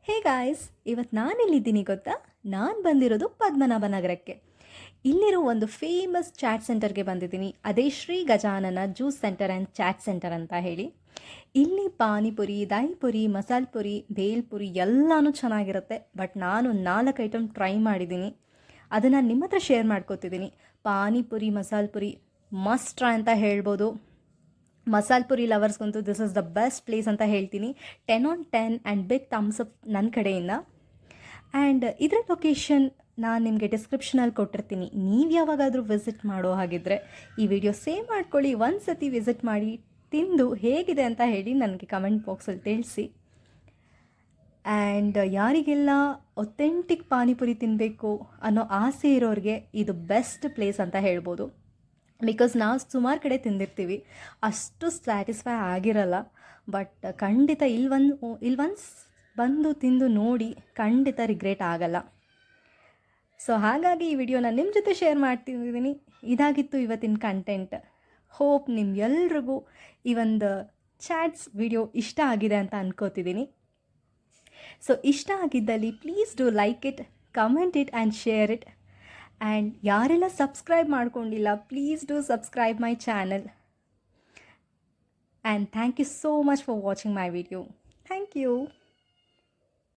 Hey guys, ಇವತ್ತು ನಾನೆಲ್ಲಿದ್ದೀನಿ ಗೊತ್ತಾ? ನಾನು ಬಂದಿರೋದು ಪದ್ಮನಾಭ ನಗರಕ್ಕೆ. ಇಲ್ಲಿರೋ ಒಂದು ಫೇಮಸ್ ಚಾಟ್ ಸೆಂಟರ್ಗೆ ಬಂದಿದ್ದೀನಿ. ಅದೇ Shri Gajanana juice centre and chaat centre ಅಂತ ಹೇಳಿ. ಇಲ್ಲಿ ಪಾನಿಪುರಿ, ದಹಿಪುರಿ, ಮಸಾಲೆ ಪುರಿ, ಬೇಲ್ಪುರಿ ಎಲ್ಲನೂ ಚೆನ್ನಾಗಿರುತ್ತೆ. ಬಟ್ ನಾನು 4 ಐಟಮ್ ಟ್ರೈ ಮಾಡಿದ್ದೀನಿ. ಅದನ್ನು ನಿಮ್ಮ ಹತ್ರ ಶೇರ್ ಮಾಡ್ಕೋತಿದ್ದೀನಿ. ಪಾನಿಪುರಿ, ಮಸಾಲೆ ಪುರಿ ಮಸ್ಟ್ ಟ್ರೈ ಅಂತ ಹೇಳ್ಬೋದು. ಮಸಾಲೆ ಪುರಿ ಲವರ್ಸ್ಗಂತೂ this is the best place ಅಂತ ಹೇಳ್ತೀನಿ. 10/10 ಆ್ಯಂಡ್ ಬಿಗ್ ಥಮ್ಸ್ ಅಪ್ ನನ್ನ ಕಡೆಯಿಂದ. ಆ್ಯಂಡ್ ಇದರ ಲೊಕೇಶನ್ ನಾನು ನಿಮಗೆ ಡಿಸ್ಕ್ರಿಪ್ಷನಲ್ಲಿ ಕೊಟ್ಟಿರ್ತೀನಿ. ನೀವು ಯಾವಾಗಾದರೂ ವಿಸಿಟ್ ಮಾಡೋ ಹಾಗಿದ್ದರೆ ಈ ವಿಡಿಯೋ ಸೇವ್ ಮಾಡ್ಕೊಳ್ಳಿ, ಒಂದು ಸತಿ ವಿಸಿಟ್ ಮಾಡಿ ತಿಂದು ಹೇಗಿದೆ ಅಂತ ಹೇಳಿ ನನಗೆ ಕಮೆಂಟ್ ಬಾಕ್ಸಲ್ಲಿ ತಿಳಿಸಿ. ಆ್ಯಂಡ್ ಯಾರಿಗೆಲ್ಲ ಒಥೆಂಟಿಕ್ ಪಾನಿಪುರಿ ತಿನ್ನಬೇಕು ಅನ್ನೋ ಆಸೆ ಇರೋರಿಗೆ ಇದು ಬೆಸ್ಟ್ ಪ್ಲೇಸ್ ಅಂತ ಹೇಳ್ಬೋದು. ಬಿಕಾಸ್ ನಾವು ಸುಮಾರು ಕಡೆ ತಿಂದಿರ್ತೀವಿ, ಅಷ್ಟು ಸ್ಯಾಟಿಸ್ಫೈ ಆಗಿರಲ್ಲ. ಬಟ್ ಖಂಡಿತ ಇಲ್ಲಿ ಒನ್ಸ್ ಬಂದು ತಿಂದು ನೋಡಿ, ಖಂಡಿತ ರಿಗ್ರೆಟ್ ಆಗಲ್ಲ. ಸೊ ಹಾಗಾಗಿ ಈ ವಿಡಿಯೋನ ನಿಮ್ಮ ಜೊತೆ ಶೇರ್ ಮಾಡ್ತಿದ್ದೀನಿ. ಇದಾಗಿತ್ತು ಇವತ್ತಿನ ಕಂಟೆಂಟ್. ಹೋಪ್ ನಿಮ್ಗೆಲ್ರಿಗೂ ಈ ಒಂದು ಚಾಟ್ಸ್ ವಿಡಿಯೋ ಇಷ್ಟ ಆಗಿದೆ ಅಂತ ಅನ್ಕೋತಿದ್ದೀನಿ. ಸೊ ಇಷ್ಟ ಆಗಿದ್ದಲ್ಲಿ please do like it, comment it and share it. And ಯಾರೆಲ್ಲ ಸಬ್ಸ್ಕ್ರೈಬ್ ಮಾಡ್ಕೊಂಡಿಲ್ಲ, please do subscribe my channel. And thank you so much for watching my video. Thank you.